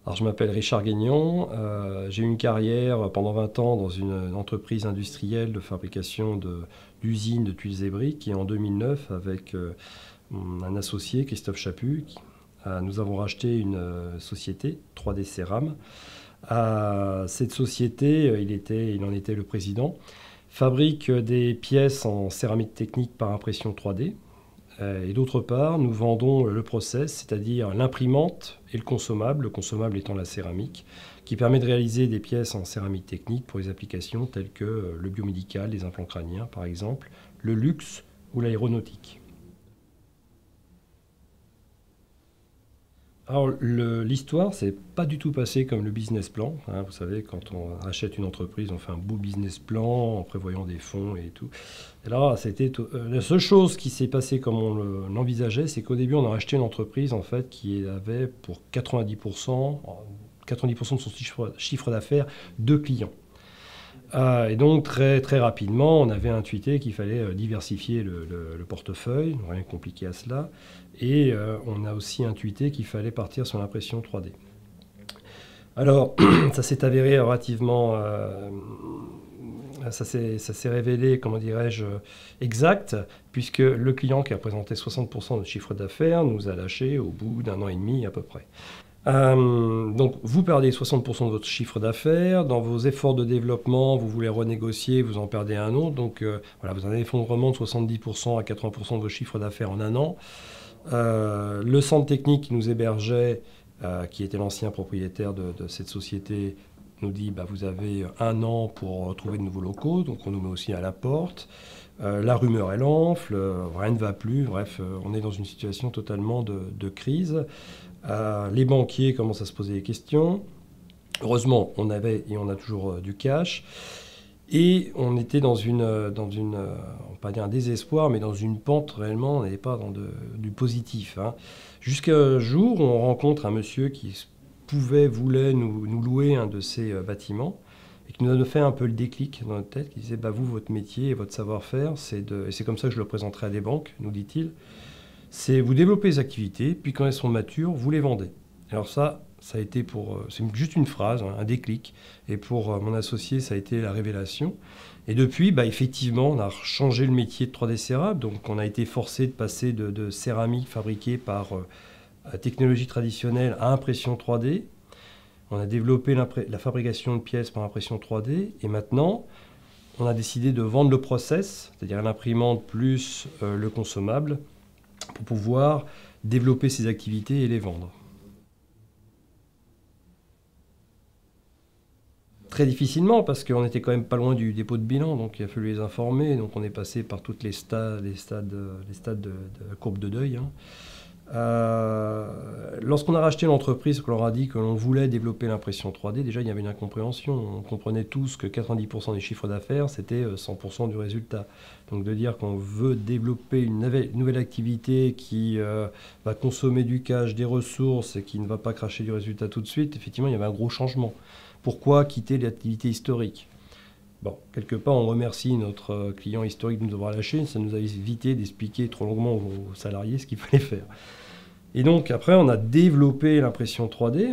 Alors, je m'appelle Richard Guignon, j'ai eu une carrière pendant 20 ans dans une entreprise industrielle de fabrication d'usines de tuiles et briques. Et en 2009, avec un associé, Christophe Chaput, nous avons racheté une société, 3D Céram. Cette société, il en était le président, fabrique des pièces en céramique technique par impression 3D. Et d'autre part, nous vendons le process, c'est-à-dire l'imprimante et le consommable étant la céramique, qui permet de réaliser des pièces en céramique technique pour les applications telles que le biomédical, les implants crâniens par exemple, le luxe ou l'aéronautique. Alors l'histoire, c'est pas du tout passé comme le business plan, hein. Vous savez, quand on achète une entreprise, on fait un beau business plan en prévoyant des fonds et tout. Et là, la seule chose qui s'est passée comme on l'envisageait, c'est qu'au début, on a acheté une entreprise en fait qui avait pour 90% de son chiffre d'affaires deux clients. Et donc très, très rapidement, on avait intuité qu'il fallait diversifier le portefeuille, rien de compliqué à cela. Et on a aussi intuité qu'il fallait partir sur l'impression 3D. Alors, ça s'est avéré relativement... ça s'est révélé, comment dirais-je, exact, puisque le client qui représentait 60% de notre chiffre d'affaires nous a lâché au bout d'un an et demi à peu près. Donc vous perdez 60% de votre chiffre d'affaires, dans vos efforts de développement, vous voulez renégocier, vous en perdez un autre, donc voilà, vous avez un effondrement de 70% à 80% de vos chiffres d'affaires en un an. Le centre technique qui nous hébergeait, qui était l'ancien propriétaire de cette société, nous dit bah, vous avez un an pour trouver de nouveaux locaux, donc on nous met aussi à la porte. La rumeur elle enfle, rien ne va plus, bref, on est dans une situation totalement de crise. Les banquiers commencent à se poser des questions. Heureusement, on avait et on a toujours du cash. Et on était on va pas dire un désespoir, mais dans une pente réellement, on n'était pas dans du positif, hein. Jusqu'à un jour, on rencontre un monsieur qui voulait nous louer un de ces bâtiments et qui nous a fait un peu le déclic dans notre tête, qui disait bah, vous, votre métier et votre savoir-faire, et c'est comme ça que je le présenterai à des banques, nous dit-il, c'est vous développez les activités, puis quand elles sont matures, vous les vendez. Alors ça a été c'est juste une phrase, hein, un déclic. Et pour mon associé, ça a été la révélation. Et depuis, bah, effectivement, on a changé le métier de 3D Cérab. Donc on a été forcé de passer de céramique fabriquée par technologie traditionnelle à impression 3D. On a développé la fabrication de pièces par impression 3D. Et maintenant, on a décidé de vendre le process, c'est-à-dire l'imprimante plus le consommable, pour pouvoir développer ces activités et les vendre. Très difficilement, parce qu'on était quand même pas loin du dépôt de bilan, donc il a fallu les informer. Donc on est passé par toutes les stades de la courbe de deuil, hein. Lorsqu'on a racheté l'entreprise, qu'on leur a dit que l'on voulait développer l'impression 3D, déjà il y avait une incompréhension. On comprenait tous que 90% des chiffres d'affaires, c'était 100% du résultat. Donc de dire qu'on veut développer une nouvelle activité qui va consommer du cash, des ressources et qui ne va pas cracher du résultat tout de suite, effectivement il y avait un gros changement. Pourquoi quitter l'activité historique? Bon, quelque part, on remercie notre client historique de nous avoir lâché. Ça nous a évité d'expliquer trop longuement aux salariés ce qu'il fallait faire. Et donc, après, on a développé l'impression 3D.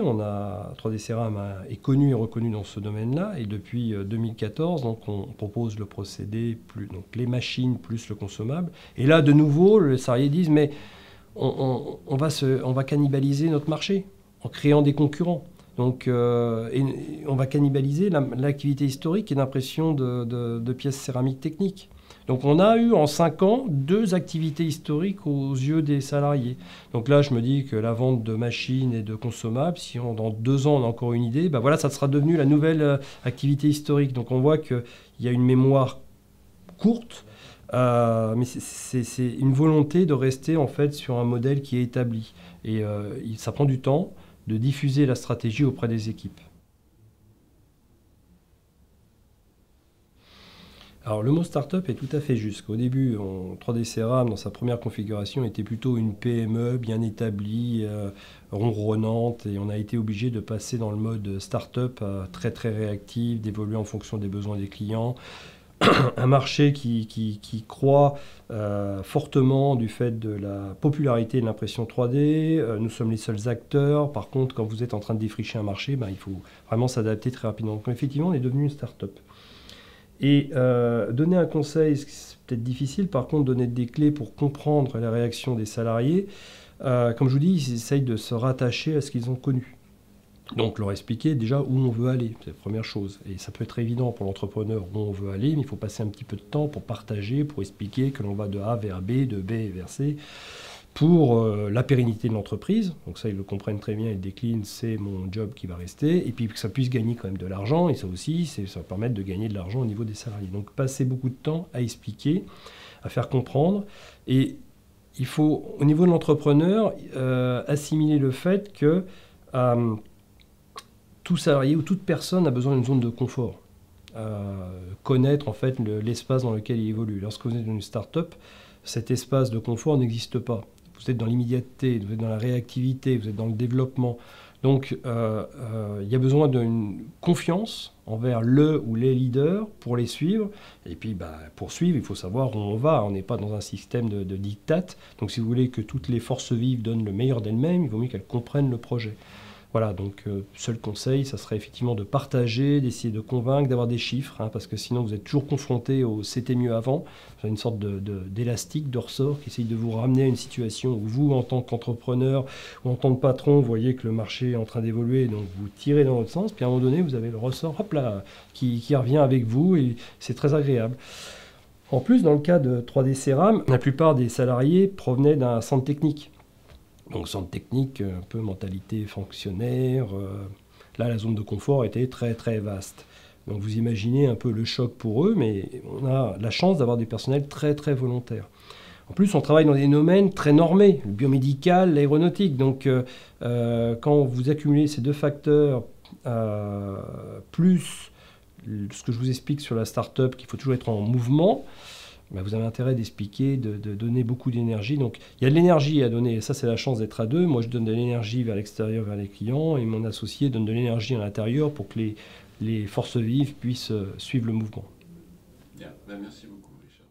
3D Céram est connu et reconnu dans ce domaine-là. Et depuis 2014, donc, on propose le procédé, donc les machines plus le consommable. Et là, de nouveau, les salariés disent, mais on va cannibaliser notre marché en créant des concurrents. Donc, on va cannibaliser l'activité historique et l'impression de pièces céramiques techniques. Donc, on a eu en 5 ans 2 activités historiques aux yeux des salariés. Donc là, je me dis que la vente de machines et de consommables, si dans 2 ans on a encore une idée, ben voilà, ça sera devenu la nouvelle activité historique. Donc, on voit qu'il y a une mémoire courte, mais c'est une volonté de rester en fait sur un modèle qui est établi. Et ça prend du temps de diffuser la stratégie auprès des équipes. Alors le mot start-up est tout à fait juste. Au début, 3D Céram, dans sa première configuration, était plutôt une PME bien établie, ronronnante, et on a été obligé de passer dans le mode start-up très très réactif, d'évoluer en fonction des besoins des clients. un marché qui croît fortement du fait de la popularité de l'impression 3D. Nous sommes les seuls acteurs. Par contre, quand vous êtes en train de défricher un marché, il faut vraiment s'adapter très rapidement. Donc effectivement, on est devenu une start-up. Et donner un conseil, c'est peut-être difficile. Par contre, donner des clés pour comprendre la réaction des salariés. Comme je vous dis, ils essayent de se rattacher à ce qu'ils ont connu. Donc leur expliquer déjà où on veut aller, c'est la première chose. Et ça peut être évident pour l'entrepreneur où on veut aller, mais il faut passer un petit peu de temps pour partager, pour expliquer que l'on va de A vers B, de B vers C, pour la pérennité de l'entreprise. Donc ça, ils le comprennent très bien, ils déclinent, c'est mon job qui va rester. Et puis que ça puisse gagner quand même de l'argent, et ça aussi, ça va permettre de gagner de l'argent au niveau des salariés. Donc passer beaucoup de temps à expliquer, à faire comprendre. Et il faut, au niveau de l'entrepreneur, assimiler le fait que tout salarié ou toute personne a besoin d'une zone de confort. Connaître en fait l'espace dans lequel il évolue. Lorsque vous êtes dans une start-up, cet espace de confort n'existe pas. Vous êtes dans l'immédiateté, vous êtes dans la réactivité, vous êtes dans le développement. Donc il y a besoin d'une confiance envers le ou les leaders pour les suivre. Et puis pour suivre, il faut savoir où on va. On n'est pas dans un système de diktat. Donc si vous voulez que toutes les forces vives donnent le meilleur d'elles-mêmes, il vaut mieux qu'elles comprennent le projet. Voilà, donc seul conseil, ça serait effectivement de partager, d'essayer de convaincre, d'avoir des chiffres, parce que sinon vous êtes toujours confronté au c'était mieux avant. Vous avez une sorte d'élastique, de ressort qui essaye de vous ramener à une situation où vous, en tant qu'entrepreneur ou en tant que patron, vous voyez que le marché est en train d'évoluer, donc vous tirez dans l'autre sens, puis à un moment donné, vous avez le ressort, hop là, qui revient avec vous et c'est très agréable. En plus, dans le cas de 3D Ceram, la plupart des salariés provenaient d'un centre technique. Donc centre technique, un peu mentalité fonctionnaire. Là, la zone de confort était très très vaste. Donc vous imaginez un peu le choc pour eux, mais on a la chance d'avoir des personnels très très volontaires. En plus, on travaille dans des domaines très normés, le biomédical, l'aéronautique. Donc quand vous accumulez ces deux facteurs, plus ce que je vous explique sur la start-up, qu'il faut toujours être en mouvement, vous avez intérêt d'expliquer, de donner beaucoup d'énergie. Donc, il y a de l'énergie à donner, et ça, c'est la chance d'être à deux. Moi, je donne de l'énergie vers l'extérieur, vers les clients, et mon associé donne de l'énergie à l'intérieur pour que les forces vives puissent suivre le mouvement. Bien, merci beaucoup, Richard.